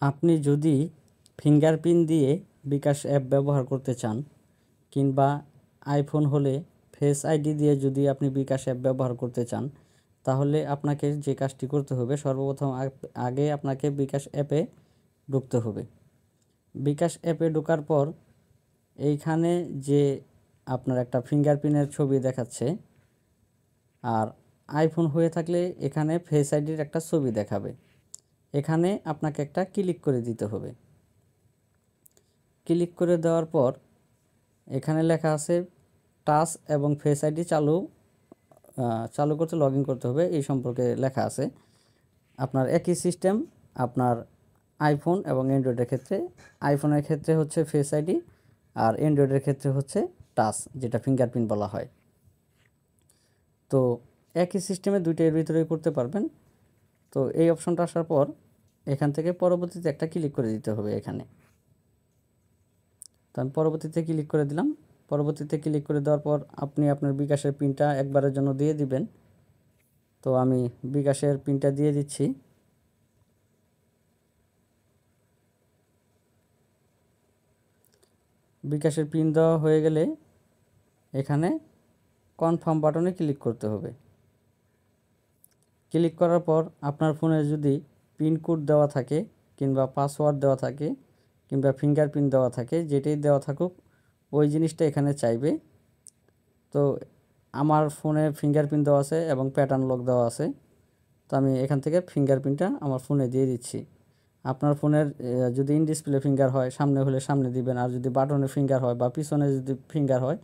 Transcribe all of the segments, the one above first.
আপনি যদি ফিঙ্গারপ্রিন্ট দিয়ে বিকাশ অ্যাপ ব্যবহার করতে চান কিংবা আইফোন হলে ফেস আইডি দিয়ে যদি আপনি বিকাশ অ্যাপ ব্যবহার করতে চান, তাহলে আপনাকে যে কাজটি করতে হবে, সর্বপ্রথম আগে আপনাকে বিকাশ অ্যাপে ঢুকতে হবে। বিকাশ অ্যাপে ঢোকার পর এইখানে যে আপনার একটা ফিঙ্গারপ্রিন্টের ছবি দেখাচ্ছে, আর আইফোন হয়ে থাকলে এখানে ফেস আইডির একটা ছবি দেখাবে। এখানে আপনাকে একটা ক্লিক করে দিতে হবে। ক্লিক করে দেওয়ার পর এখানে লেখা আছে টাচ এবং ফেস আইডি চালু করতে লগইন করতে হবে, এই সম্পর্কে লেখা আছে। আপনার একই সিস্টেম আপনার আইফোন এবং অ্যান্ড্রয়েডের ক্ষেত্রে। আইফোনের ক্ষেত্রে হচ্ছে ফেস আইডি, আর অ্যান্ড্রয়েডের ক্ষেত্রে হচ্ছে টাচ, যেটা ফিঙ্গারপ্রিন্ট বলা হয়। তো একই সিস্টেমে দুইটার ভিতরেই করতে পারবেন। তো এই অপশনটা আসার পর এখান থেকে পরবর্তীতে একটা ক্লিক করে দিতে হবে এখানে। তো আমি পরবর্তীতে ক্লিক করে দিলাম। পরবর্তীতে ক্লিক করে দেওয়ার পর আপনি আপনার বিকাশের পিনটা একবারের জন্য দিয়ে দিবেন। তো আমি বিকাশের পিনটা দিয়ে দিচ্ছি। বিকাশের পিন দেওয়া হয়ে গেলে এখানে কনফার্ম বাটনে ক্লিক করতে হবে। ক্লিক করার পর আপনার ফোনে যদি পিন কোড দেওয়া থাকে কিংবা পাসওয়ার্ড দেওয়া থাকে কিংবা ফিঙ্গারপ্রিন্ট দেওয়া থাকে, যেটাই দেওয়া থাকুক ওই জিনিসটা এখানে চাইবে। তো আমার ফোনে ফিঙ্গারপ্রিন্ট দেওয়া আছে এবং প্যাটার্ন লক দেওয়া আছে। তো আমি এখান থেকে ফিঙ্গারপ্রিন্টটা আমার ফোনে দিয়ে দিচ্ছি। আপনার ফোনের যদি ইন ডিসপ্লে ফিঙ্গার হয়, সামনে হলে সামনে দিবেন, আর যদি বাটনের ফিঙ্গার হয় বা পিছনে যদি ফিঙ্গার হয়,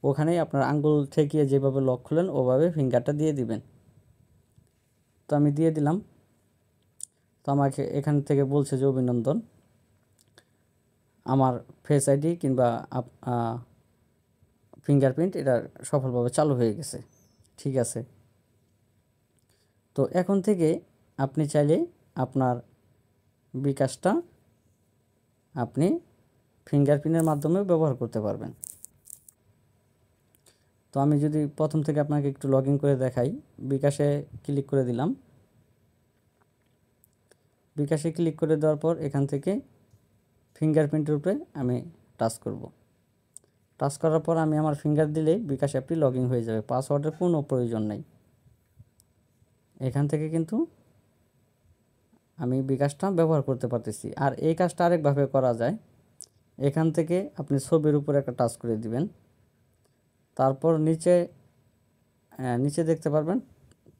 ওখানেই আপনার আঙ্গুল ঠেকিয়ে যেভাবে লক খুলেন ওভাবে ফিঙ্গারটা দিয়ে দিবেন। তো আমি দিয়ে দিলাম। তো আমাকে এখান থেকে বলছে যে অভিনন্দন, আমার ফেস আইডি কিংবা ফিঙ্গারপ্রিন্ট এটা সফলভাবে চালু হয়ে গেছে। ঠিক আছে। তো এখন থেকে আপনি চাইলে আপনার বিকাশটা আপনি ফিঙ্গারপ্রিন্টের মাধ্যমে ব্যবহার করতে পারবেন। তো আমি যদি প্রথম থেকে আপনাকে একটু লগ ইন করে দেখাই, বিকাশে ক্লিক করে দিলাম। বিকাশে ক্লিক করে দেওয়ার পর এখান থেকে ফিঙ্গারপ্রিন্টের উপরে আমি টাচ করব। টাচ করার পর আমি আমার ফিঙ্গার দিলে বিকাশ অ্যাপটি লগ ইন হয়ে যাবে, পাসওয়ার্ডের কোনো প্রয়োজন নেই। এখান থেকে কিন্তু আমি বিকাশটা ব্যবহার করতে পারতেছি। আর এই কাজটা আরেকভাবে করা যায়। এখান থেকে আপনি ছবির উপরে একটা টাচ করে দিবেন, তারপর নিচে দেখতে পারবেন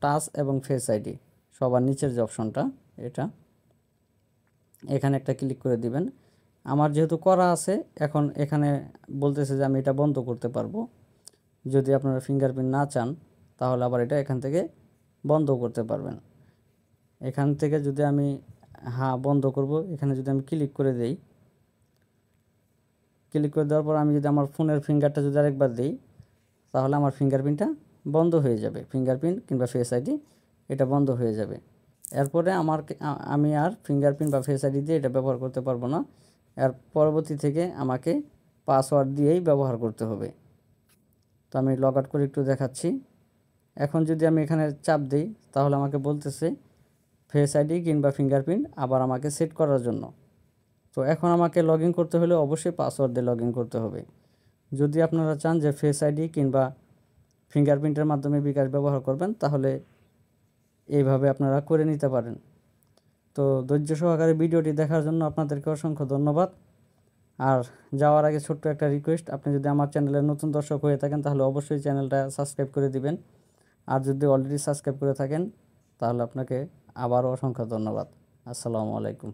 টাচ এবং ফেস আইডি, সবার নিচের যে অপশনটা এটা, এখানে একটা ক্লিক করে দিবেন। আমার যেহেতু করা আছে, এখন এখানে বলতেছে যে আমি এটা বন্ধ করতে পারবো। যদি আপনারা ফিঙ্গারপ্রিন্ট না চান তাহলে আবার এটা এখান থেকে বন্ধ করতে পারবেন। এখান থেকে যদি আমি বন্ধ করব, এখানে যদি আমি ক্লিক করে দেই, ক্লিক করে দেওয়ার পর আমি যদি আমার ফোনের ফিঙ্গারটা যদি আরেকবার দিই, তাহলে আমার ফিঙ্গারপ্রিন্টটা বন্ধ হয়ে যাবে। ফিঙ্গারপ্রিন্ট কিংবা ফেস আইডি এটা বন্ধ হয়ে যাবে। এরপরে আমি আর ফিঙ্গারপ্রিন্ট বা ফেস আইডি দিয়ে এটা ব্যবহার করতে পারবো না। এর পরবর্তী থেকে আমাকে পাসওয়ার্ড দিয়েই ব্যবহার করতে হবে। তো আমি লগ আউট করে একটু দেখাচ্ছি। এখন যদি আমি এখানে চাপ দিই, তাহলে আমাকে বলতেছে ফেস আইডি কিংবা ফিঙ্গারপ্রিন্ট আবার আমাকে সেট করার জন্য। তো এখন আমাকে লগ ইন করতে হলে অবশ্যই পাসওয়ার্ড দিয়ে লগ ইন করতে হবে। যদি আপনারা চান যে ফেস আইডি কিংবা ফিঙ্গারপ্রিন্টের মাধ্যমে বিকাশ ব্যবহার করবেন, তাহলে এইভাবে আপনারা করে নিতে পারেন। তো ধৈর্য সহকারে ভিডিওটি দেখার জন্য আপনাদেরকে অসংখ্য ধন্যবাদ। আর যাওয়ার আগে ছোট্ট একটা রিকোয়েস্ট, আপনি যদি আমার চ্যানেলের নতুন দর্শক হয়ে থাকেন তাহলে অবশ্যই চ্যানেলটা সাবস্ক্রাইব করে দিবেন। আর যদি অলরেডি সাবস্ক্রাইব করে থাকেন তাহলে আপনাকে আবারও অসংখ্য ধন্যবাদ। আসসালামু আলাইকুম।